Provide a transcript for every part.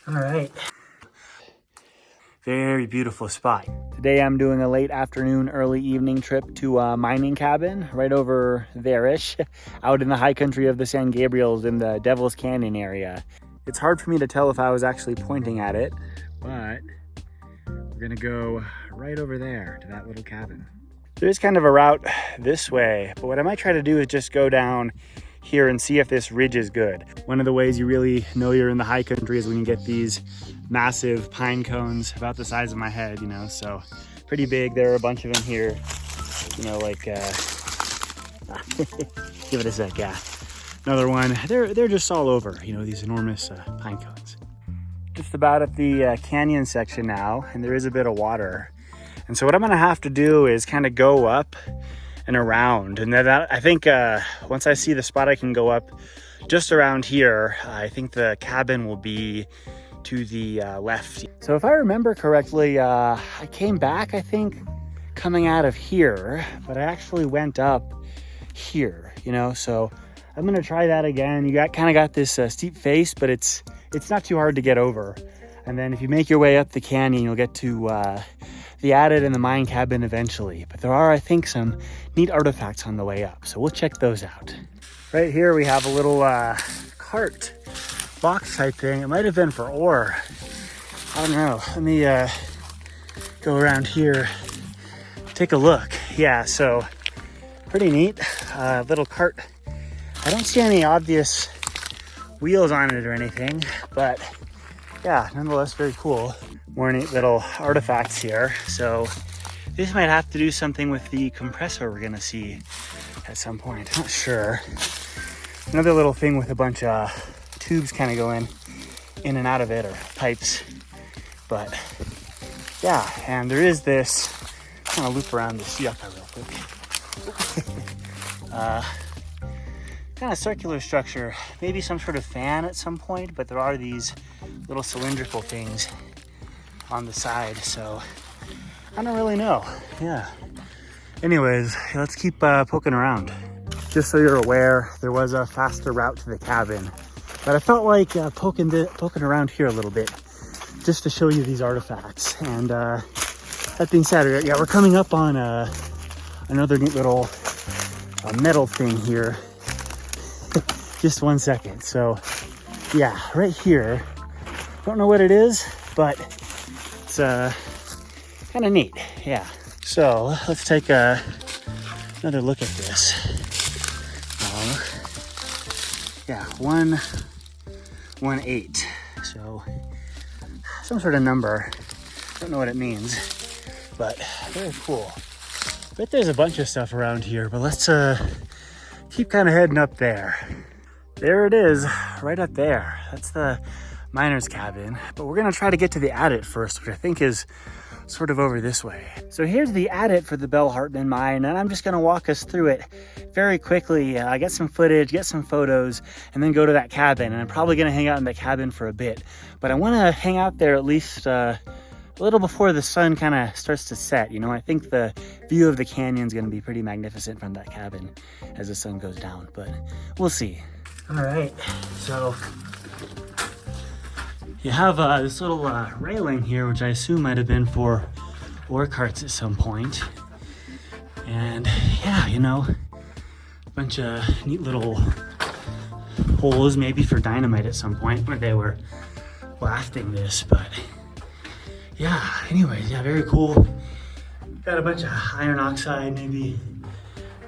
All right. Very beautiful spot. Today I'm doing a late afternoon, early evening trip to a mining cabin right over there-ish, out in the high country of the San Gabriels in the Devil's Canyon area. It's hard for me to tell if I was actually pointing at it, but we're gonna go right over there to that little cabin. There is kind of a route this way, but what I might try to do is just go down here and see if this ridge is good. One of the ways you really know you're in the high country is when you get these massive pine cones about the size of my head, you know, so pretty big. There are a bunch of them here, you know, like, give it a sec, yeah. Another one, they're just all over, you know, these enormous pine cones. Just about at the canyon section now, and there is a bit of water. And so what I'm gonna have to do is kind of go up and around, and then I think once I see the spot I can go up just around here, I think the cabin will be to the left. So if I remember correctly, I came back, I think, coming out of here, but I actually went up here, you know, so I'm gonna try that again. You kind of got this steep face, but it's not too hard to get over. And then if you make your way up the canyon, you'll get to the adit and the mine cabin eventually. But there are, I think, some neat artifacts on the way up, so we'll check those out. Right here we have a little cart box type thing. It might have been for ore. I don't know. Let me go around here, take a look. Yeah, so pretty neat. Little cart. I don't see any obvious wheels on it or anything, but yeah, nonetheless very cool. More neat little artifacts here. So this might have to do something with the compressor we're gonna see at some point. I'm not sure. Another little thing with a bunch of tubes kind of going in and out of it, or pipes. But yeah, and there is this, I'm gonna loop around this yucca real quick. Kind of circular structure, maybe some sort of fan at some point, but there are these little cylindrical things on the side, so I don't really know. Yeah. Anyways, let's keep poking around. Just so you're aware, there was a faster route to the cabin, but I felt like poking around here a little bit just to show you these artifacts. And that being said, yeah, we're coming up on another neat little metal thing here. Just 1 second. So yeah, right here, don't know what it is, but it's kind of neat. Yeah, so let's take another look at this. Yeah, 118. So some sort of number, don't know what it means, but very cool. Bet there's a bunch of stuff around here, but let's keep kind of heading up there. There it is, right up there. That's the miner's cabin, but we're gonna try to get to the adit first, which I think is sort of over this way. So here's the adit for the Bell Hartman Mine, and I'm just gonna walk us through it very quickly. Get some footage, get some photos, and then go to that cabin. And I'm probably gonna hang out in the cabin for a bit, but I wanna hang out there at least a little before the sun kind of starts to set. You know, I think the view of the canyon is gonna be pretty magnificent from that cabin as the sun goes down, but we'll see. All right, so you have this little railing here, which I assume might have been for ore carts at some point. And yeah, you know, a bunch of neat little holes, maybe for dynamite at some point when they were blasting this. But yeah, anyways, yeah, very cool. Got a bunch of iron oxide, maybe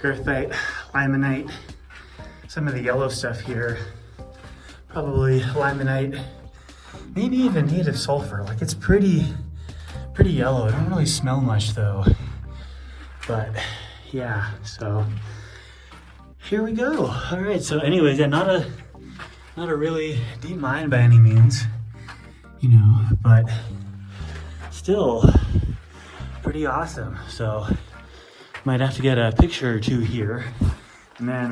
goethite, limonite, some of the yellow stuff here, probably limonite, maybe even native sulfur. Like, it's pretty yellow. It don't really smell much though, but yeah, so here we go. All right, so anyways, yeah, not a really deep mine by any means, you know, but still pretty awesome. So might have to get a picture or two here and then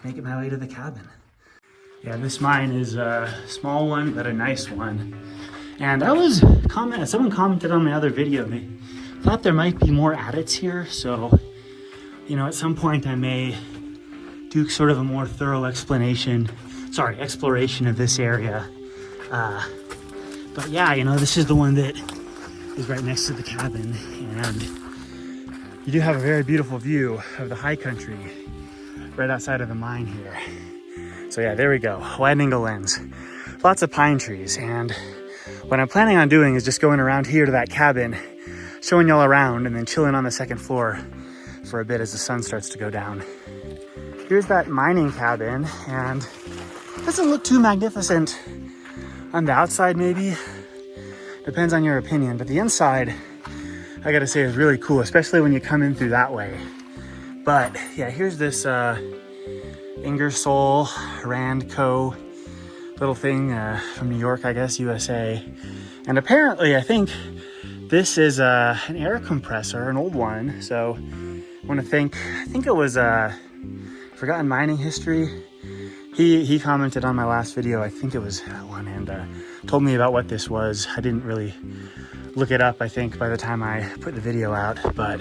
make it my way to the cabin. Yeah, this mine is a small one, but a nice one. And I was someone commented on my other video, they thought there might be more adits here. So, you know, at some point I may do sort of a more thorough exploration of this area. But yeah, you know, this is the one that is right next to the cabin, and you do have a very beautiful view of the high country right outside of the mine here. So yeah, there we go, wide angle lens. Lots of pine trees, and what I'm planning on doing is just going around here to that cabin, showing y'all around, and then chilling on the second floor for a bit as the sun starts to go down. Here's that mining cabin, and it doesn't look too magnificent on the outside, maybe. Depends on your opinion, but the inside, I gotta say, is really cool, especially when you come in through that way. But yeah, here's this Ingersoll Rand Co. little thing from New York, I guess, USA. And apparently, I think this is an air compressor, an old one. So I want to thank, I think it was Forgotten Mining History. He commented on my last video, I think it was that one, and told me about what this was. I didn't really look it up, I think, by the time I put the video out. But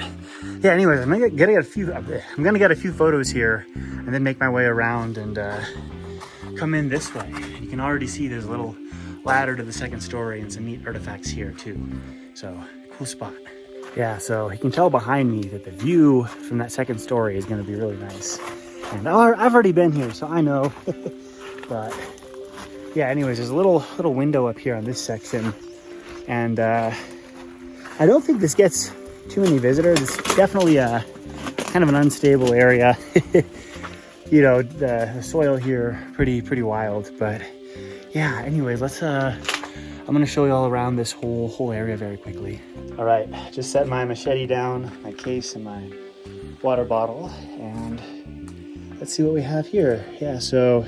yeah, anyways, I'm gonna get a few photos here, and then make my way around and come in this way. You can already see there's a little ladder to the second story and some neat artifacts here too. So cool spot. Yeah, so you can tell behind me that the view from that second story is gonna be really nice. And I've already been here, so I know. But yeah, anyways, there's a little window up here on this section. And I don't think this gets too many visitors. It's definitely a kind of an unstable area. You know, the soil here pretty wild. But yeah, anyways, let's I'm gonna show you all around this whole area very quickly. All right, just set my machete down, my case, and my water bottle, and let's see what we have here. Yeah, so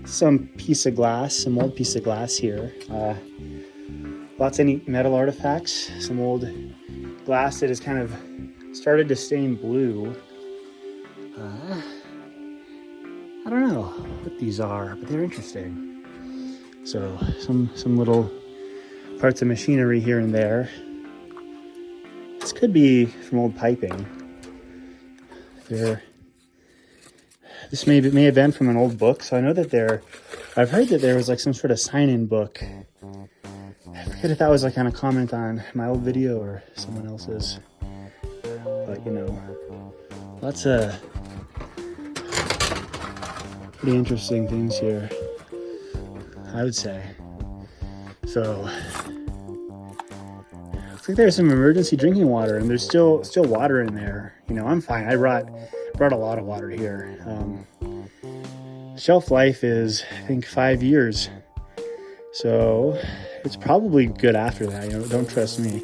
some piece of glass, some old piece of glass here. Lots of neat metal artifacts, some old glass that has kind of started to stain blue. I don't know what these are, but they're interesting. So some little parts of machinery here and there. This could be from old piping. This may have been from an old book. So I know that I've heard that there was like some sort of sign-in book. I forget if that was like kind of comment on my old video or someone else's. But you know, lots of pretty interesting things here, I would say. So looks like there's some emergency drinking water, and there's still water in there. You know, I'm fine. I brought a lot of water here. Shelf life is, I think, 5 years. So it's probably good after that. You know, don't trust me.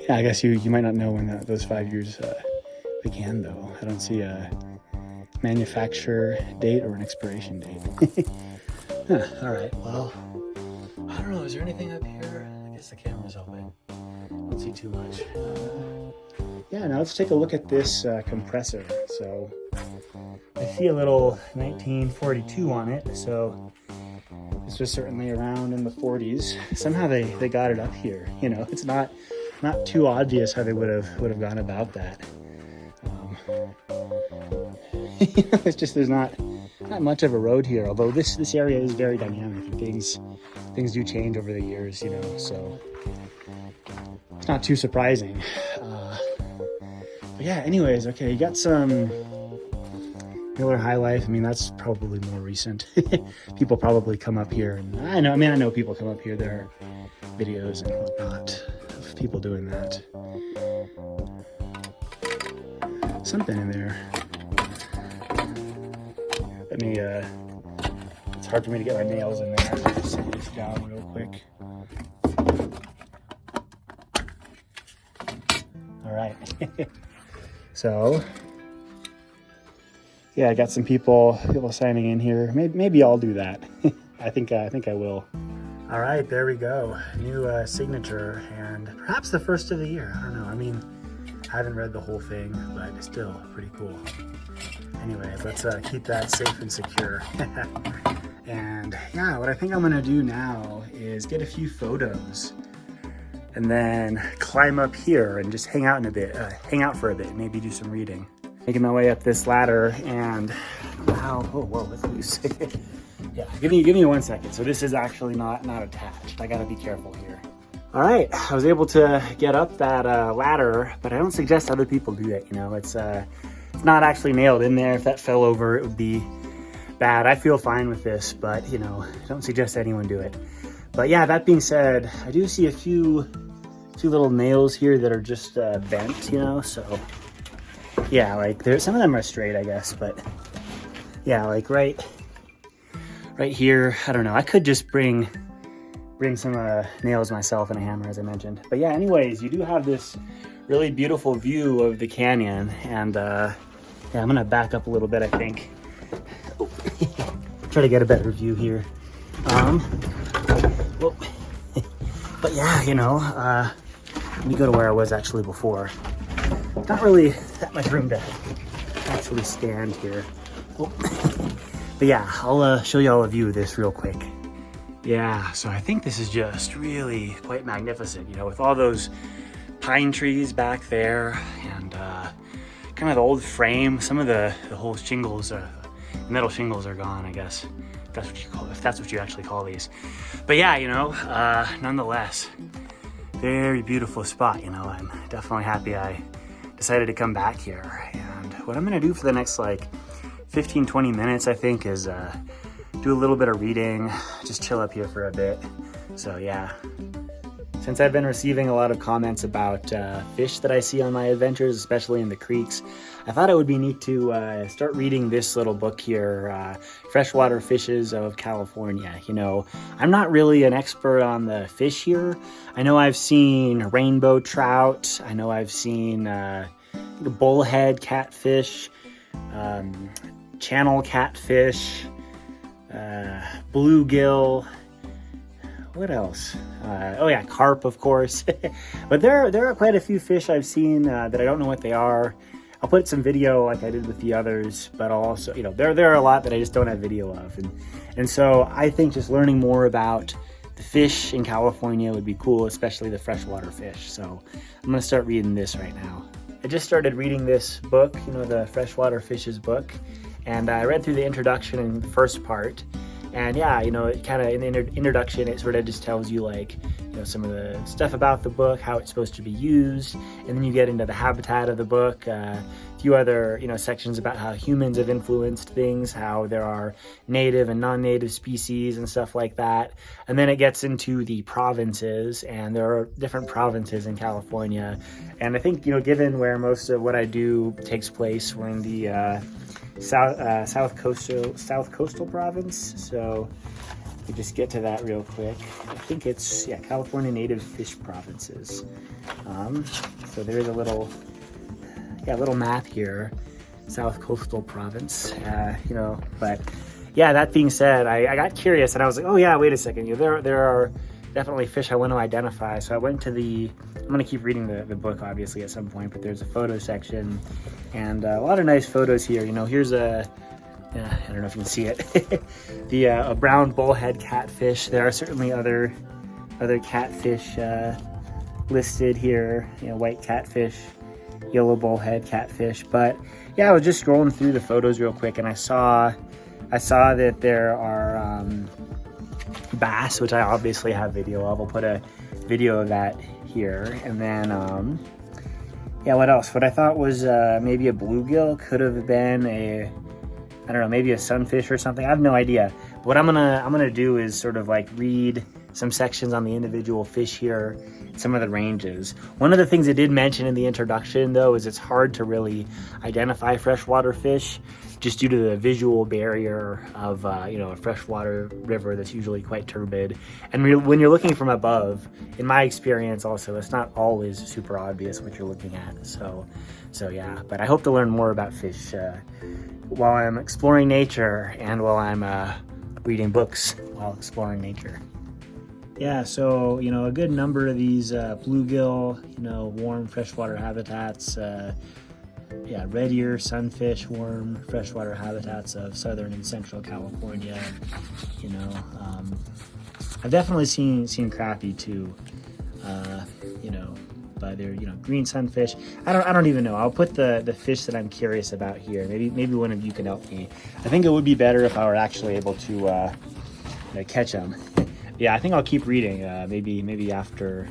Yeah, I guess you might not know when those 5 years began, though. I don't see a manufacture date or an expiration date. Huh, all right, well, I don't know. Is there anything up here? I guess the camera's open. Don't see too much. Yeah, now let's take a look at this compressor. So I see a little 1942 on it. So this was certainly around in the 40s. Somehow they got it up here. You know, it's not too obvious how they would have gone about that. It's just there's not much of a road here. Although this area is very dynamic, and things do change over the years. You know, so it's not too surprising. But yeah, anyways, okay, you got some Miller High Life. I mean, that's probably more recent. People probably come up here, and I know people come up here. There are videos and whatnot of people doing that. Something in there. Let me, it's hard for me to get my nails in there. I'll just set this down real quick. All right. So, yeah, I got some people signing in here. Maybe I'll do that. I think I will. All right, there we go. New signature, and perhaps the first of the year. I don't know. I mean, I haven't read the whole thing, but it's still pretty cool. Anyways, let's keep that safe and secure. And yeah, what I think I'm gonna do now is get a few photos and then climb up here and just hang out for a bit, maybe do some reading. Making my way up this ladder, and whoa, that's loose. Yeah, give me 1 second. So this is actually not attached. I gotta be careful here. All right, I was able to get up that ladder, but I don't suggest other people do that. You know, it's not actually nailed in there. If that fell over, it would be bad. I feel fine with this, but you know, I don't suggest anyone do it. But yeah, that being said, I do see a few little nails here that are just bent, you know, so yeah, like some of them are straight, I guess, but yeah, like right here, I don't know, I could just bring some nails myself and a hammer, as I mentioned. But yeah, anyways, you do have this really beautiful view of the canyon, and yeah, I'm gonna back up a little bit, I think. Oh. Try to get a better view here. Well, but yeah, you know, let me go to where I was actually before. Not really that much room to actually stand here. Oh. But yeah, I'll show you all a view of this real quick. Yeah, so I think this is just really quite magnificent, you know, with all those pine trees back there, and kind of the old frame. Some of the whole shingles, metal shingles are gone, I guess. If that's what you actually call these. But yeah, you know, nonetheless, very beautiful spot. You know, I'm definitely happy I decided to come back here. And what I'm gonna do for the next like 15-20 minutes, I think, is do a little bit of reading, just chill up here for a bit. So yeah, since I've been receiving a lot of comments about fish that I see on my adventures, especially in the creeks, I thought it would be neat to start reading this little book here, Freshwater Fishes of California. You know, I'm not really an expert on the fish here. I know I've seen rainbow trout. I know I've seen bullhead catfish, channel catfish, bluegill. What else? Oh yeah, carp, of course. But there are quite a few fish I've seen that I don't know what they are. I'll put some video like I did with the others, but I'll also, you know, there are a lot that I just don't have video of. And so I think just learning more about the fish in California would be cool, especially the freshwater fish. So I'm gonna start reading this right now. I just started reading this book, you know, the Freshwater Fishes book. And I read through the introduction in the first part. And yeah, you know, it kind of in the introduction, it sort of just tells you like, you know, some of the stuff about the book, how it's supposed to be used. And then you get into the habitat of the book, a few other, you know, sections about how humans have influenced things, how there are native and non-native species and stuff like that. And then it gets into the provinces, and there are different provinces in California. And I think, you know, given where most of what I do takes place, we're in the South Coastal province. So we just get to that real quick. I think it's, yeah, California Native Fish Provinces. So there is a little map here, South Coastal Province, you know, but yeah, that being said, I got curious and I was like, oh yeah, wait a second, you know, there are definitely fish I want to identify. So I went to I'm going to keep reading the book obviously at some point, but there's a photo section and a lot of nice photos here. You know, here's I don't know if you can see it, a brown bullhead catfish. There are certainly other catfish listed here, you know, white catfish, yellow bullhead catfish. But yeah, I was just scrolling through the photos real quick and I saw that there are bass, which I obviously have video of. I'll put a video of that here. And then yeah, what else? What I thought was maybe a bluegill, could have been I don't know, maybe a sunfish or something. I have no idea. But what I'm gonna do is sort of like read some sections on the individual fish here, some of the ranges. One of the things I did mention in the introduction though is it's hard to really identify freshwater fish just due to the visual barrier of you know, a freshwater river that's usually quite turbid. And when you're looking from above, in my experience also, it's not always super obvious what you're looking at. So yeah, but I hope to learn more about fish while I'm exploring nature and while I'm reading books while exploring nature. Yeah, so, you know, a good number of these bluegill, you know, warm freshwater habitats, yeah, red ear sunfish, warm freshwater habitats of southern and central California. You know, I've definitely seen crappie too. You know, but they're, you know, green sunfish. I don't even know. I'll put the fish that I'm curious about here. Maybe one of you can help me. I think it would be better if I were actually able to you know, catch them. Yeah, I think I'll keep reading. Maybe after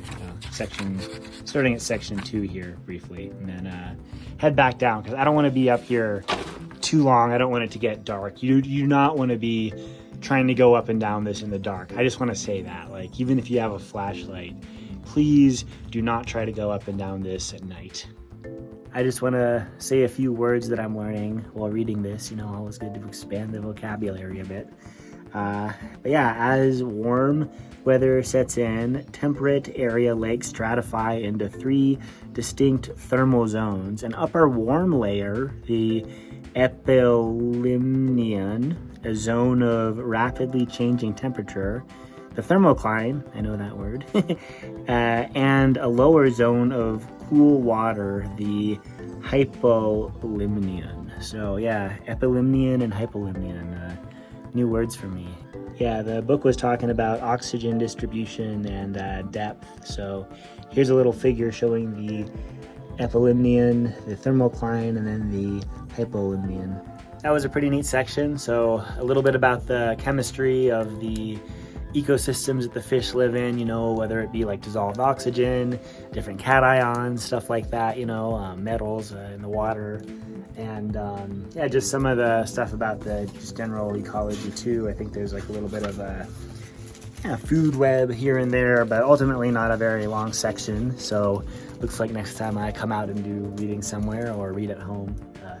starting at section 2 here briefly, and then head back down, because I don't want to be up here too long. I don't want it to get dark. You do not want to be trying to go up and down this in the dark. I just want to say that, like, even if you have a flashlight, please do not try to go up and down this at night. I just want to say a few words that I'm learning while reading this. You know, always good to expand the vocabulary a bit. But yeah, as warm weather sets in, temperate area lakes stratify into 3 distinct thermal zones. An upper warm layer, the Epilimnion, a zone of rapidly changing temperature, the thermocline, I know that word, and a lower zone of cool water, the Hypolimnion. So yeah, Epilimnion and Hypolimnion, new words for me. Yeah, the book was talking about oxygen distribution and depth. So here's a little figure showing the Epilimnion, the thermocline, and then the Hypolimnion. That was a pretty neat section. So a little bit about the chemistry of the ecosystems that the fish live in, you know, whether it be like dissolved oxygen, different cations, stuff like that, you know, metals in the water. And yeah, just some of the stuff about the just general ecology too. I think there's like a little bit of a food web here and there, but ultimately not a very long section. So looks like next time I come out and do reading somewhere or read at home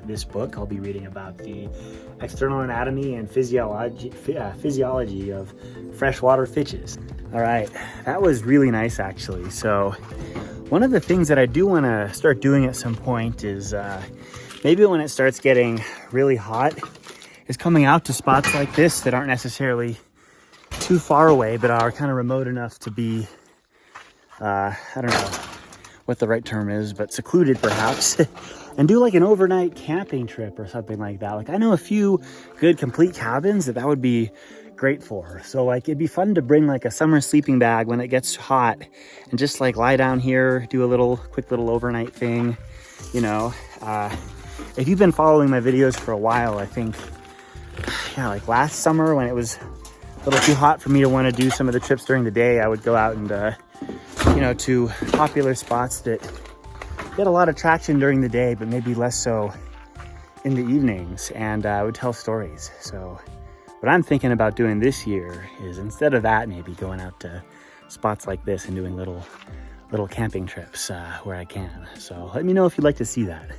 this book, I'll be reading about the external anatomy and physiology of freshwater fishes. All right, that was really nice actually. So one of the things that I do want to start doing at some point is maybe when it starts getting really hot, is coming out to spots like this that aren't necessarily too far away, but are kind of remote enough to be, I don't know what the right term is, but secluded perhaps, and do like an overnight camping trip or something like that. Like I know a few good complete cabins that would be great for. So like it'd be fun to bring like a summer sleeping bag when it gets hot and just like lie down here, do a quick little overnight thing, you know. If you've been following my videos for a while, I think, yeah, like last summer when it was a little too hot for me to want to do some of the trips during the day, I would go out and, you know, to popular spots that get a lot of traction during the day, but maybe less so in the evenings, and I would tell stories. So what I'm thinking about doing this year is, instead of that, maybe going out to spots like this and doing little camping trips where I can. So let me know if you'd like to see that.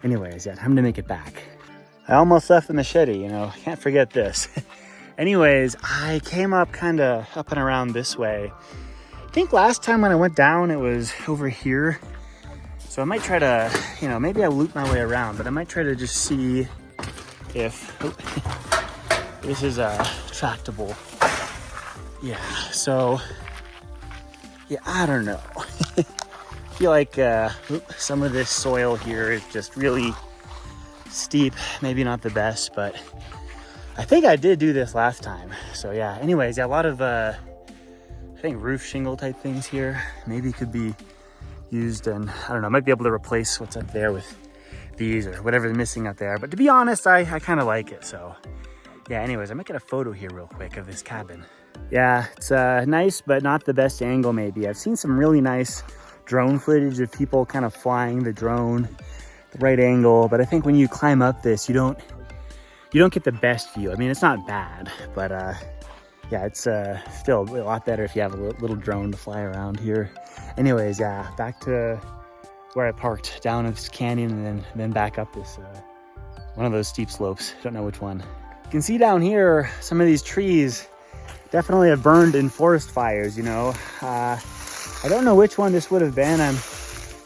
Anyways, yeah, time to make it back. I almost left the machete, you know, can't forget this. Anyways, I came up kind of up and around this way. I think last time when I went down, it was over here. So I might try to, you know, maybe I loop my way around, but I might try to just see if this is tractable. Yeah, so, yeah, I don't know. I feel like some of this soil here is just really steep, maybe not the best, but I think I did do this last time. So yeah, anyways, yeah, a lot of I think roof shingle type things here maybe could be used, and I don't know, I might be able to replace what's up there with these or whatever's missing up there. But to be honest, I kind of like it. So yeah, anyways, I might get a photo here real quick of this cabin. Yeah, it's nice, but not the best angle maybe. I've seen some really nice drone footage of people kind of flying the drone the right angle, but I think when you climb up this, you don't get the best view. I mean, it's not bad, but yeah, it's still a lot better if you have a little drone to fly around here. Anyways, yeah, back to where I parked down this canyon, and then back up this one of those steep slopes. Don't know which one. You can see down here some of these trees definitely have burned in forest fires, you know. I don't know which one this would have been. I'm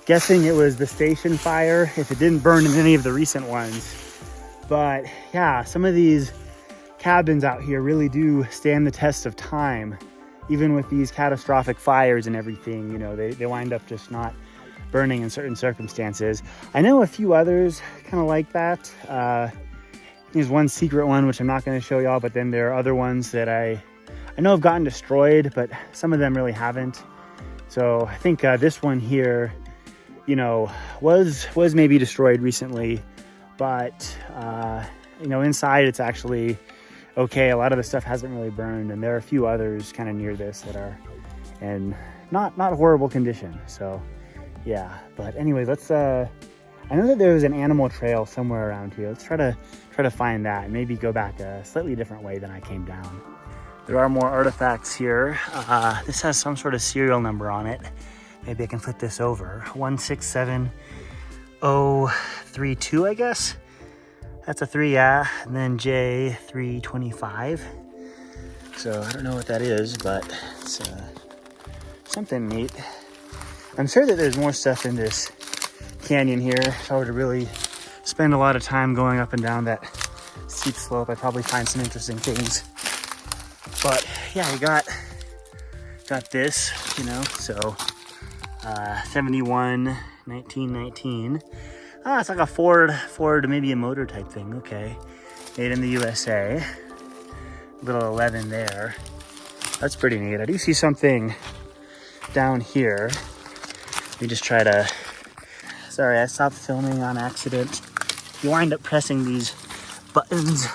guessing it was the station fire if it didn't burn in any of the recent ones. But yeah, some of these cabins out here really do stand the test of time. Even with these catastrophic fires and everything, you know, they wind up just not burning in certain circumstances. I know a few others kind of like that. There's one secret one, which I'm not going to show y'all, but then there are other ones that I know have gotten destroyed, but some of them really haven't. So I think this one here you know, was maybe destroyed recently, but you know, inside it's actually okay. A lot of the stuff hasn't really burned, and there are a few others kind of near this that are in not horrible condition. So yeah, but anyways, let's I know that there was an animal trail somewhere around here. Let's try to find that and maybe go back a slightly different way than I came down. There are more artifacts here. This has some sort of serial number on it. Maybe I can flip this over. 167032, I guess. That's a 3, yeah. And then J325. So I don't know what that is, but it's something neat. I'm sure that there's more stuff in this canyon here. If I were to really spend a lot of time going up and down that steep slope, I'd probably find some interesting things. But yeah, I got this, you know, so 71, 1919. Ah, it's like a Ford, maybe a motor type thing. Okay, made in the USA. Little 11 there. That's pretty neat. I do see something down here. Let me just try to. Sorry, I stopped filming on accident. You wind up pressing these buttons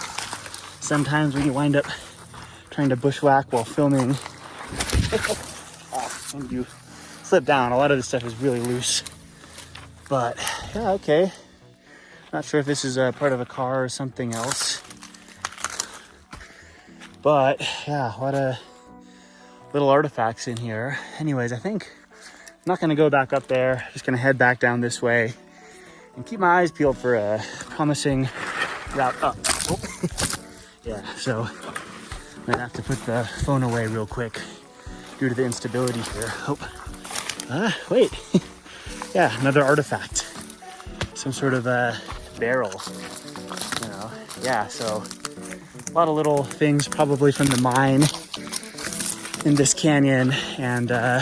sometimes when you wind up trying to bushwhack while filming. And you slip down. A lot of this stuff is really loose. But yeah, okay. Not sure if this is a part of a car or something else. But yeah, a lot of little artifacts in here. Anyways, I think I'm not gonna go back up there. I'm just gonna head back down this way and keep my eyes peeled for a promising route up. Oh. Yeah, so I'm gonna have to put the phone away real quick due to the instability here. Oh, wait. Yeah, another artifact. Some sort of a barrel, you know. Yeah, so a lot of little things probably from the mine in this canyon, and yeah,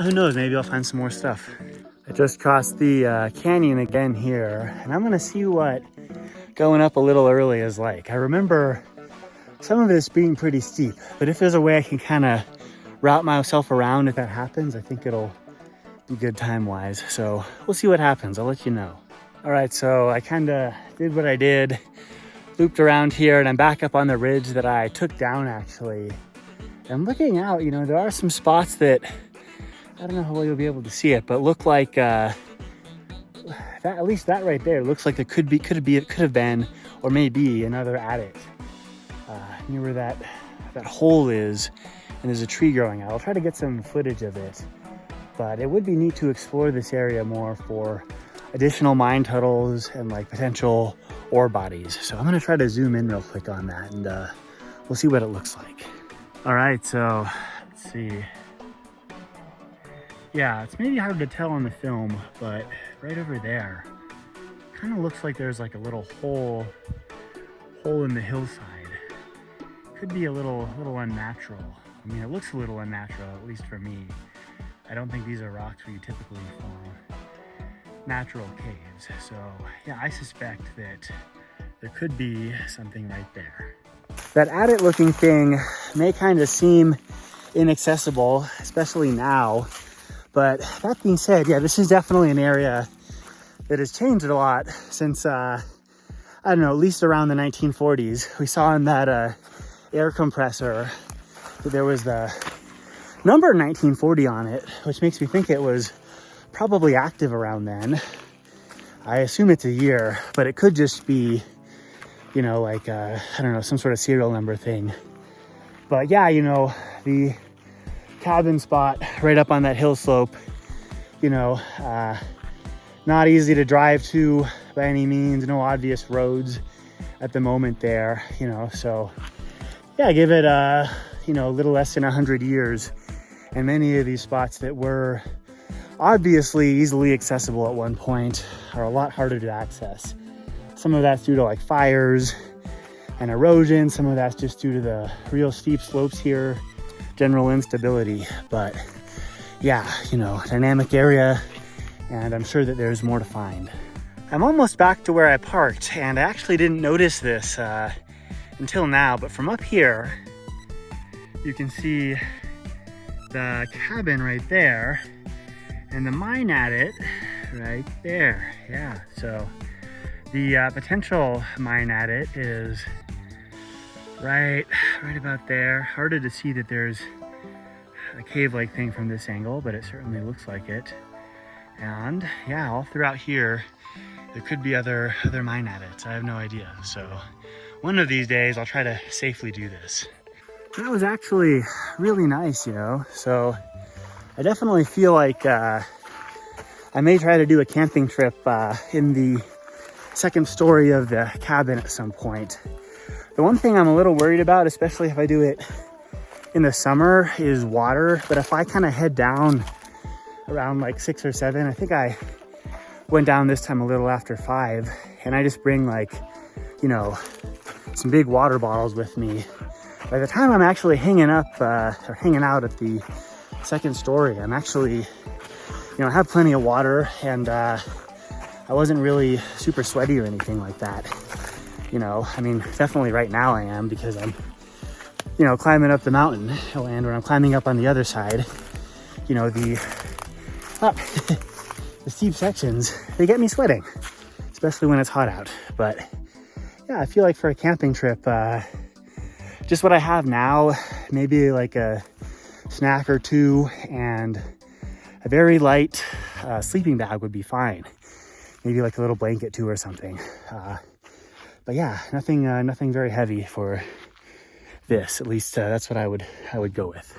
who knows, maybe I'll find some more stuff. I just crossed the canyon again here, and I'm gonna see what going up a little early is like. I remember some of this being pretty steep, but if there's a way I can kind of route myself around if that happens, I think it'll be good time-wise. So we'll see what happens. I'll let you know. All right, so I kind of did what I did, looped around here, and I'm back up on the ridge that I took down actually. And looking out, you know, there are some spots that, I don't know how well you'll be able to see it, but look like that, at least that right there looks like there could have been, or maybe another adit near where that hole is, and there's a tree growing out. I'll try to get some footage of it, but it would be neat to explore this area more for additional mine tunnels and like potential ore bodies. So I'm gonna try to zoom in real quick on that, and we'll see what it looks like. All right, so let's see. Yeah, it's maybe hard to tell on the film, but right over there, kind of looks like there's like a little hole in the hillside. Could be a little unnatural. I mean, it looks a little unnatural, at least for me. I don't think these are rocks where you typically find natural caves. So yeah, I suspect that there could be something right there. That adit looking thing may kind of seem inaccessible, especially now. But that being said, yeah, this is definitely an area that has changed a lot since, I don't know, at least around the 1940s. We saw in that air compressor that there was the number 1940 on it, which makes me think it was probably active around then. I assume it's a year, but it could just be, you know, like, I don't know, some sort of serial number thing. But yeah, you know, the cabin spot right up on that hill slope, you know, not easy to drive to by any means, no obvious roads at the moment there, you know, so yeah, give it, you know, a little less than 100 years. And many of these spots that were obviously easily accessible at one point are a lot harder to access. Some of that's due to like fires and erosion. Some of that's just due to the real steep slopes here, general instability. But yeah, you know, dynamic area, and I'm sure that there's more to find. I'm almost back to where I parked, and I actually didn't notice this until now, but from up here, you can see the cabin right there. and the mine at it right there. Yeah, so the potential mine at it is right about there. Harder to see that there's a cave-like thing from this angle, but it certainly looks like it. And yeah, all throughout here, there could be other mine adits. I have no idea. So one of these days, I'll try to safely do this. That was actually really nice, you know? So I definitely feel like I may try to do a camping trip in the second story of the cabin at some point. The one thing I'm a little worried about, especially if I do it in the summer, is water. But if I kind of head down around like 6 or 7, I think I went down this time a little after 5, and I just bring like, you know, some big water bottles with me. By the time I'm actually hanging up or hanging out at the second story, I'm actually, you know, I have plenty of water, and I wasn't really super sweaty or anything like that. You know, I mean, definitely right now I am, because I'm, you know, climbing up the mountain, and when I'm climbing up on the other side, you know, the steep sections, they get me sweating, especially when it's hot out. But yeah, I feel like for a camping trip, just what I have now, maybe like a snack or two and a very light sleeping bag would be fine. Maybe like a little blanket too or something. But yeah, nothing very heavy for this. At least that's what I would go with.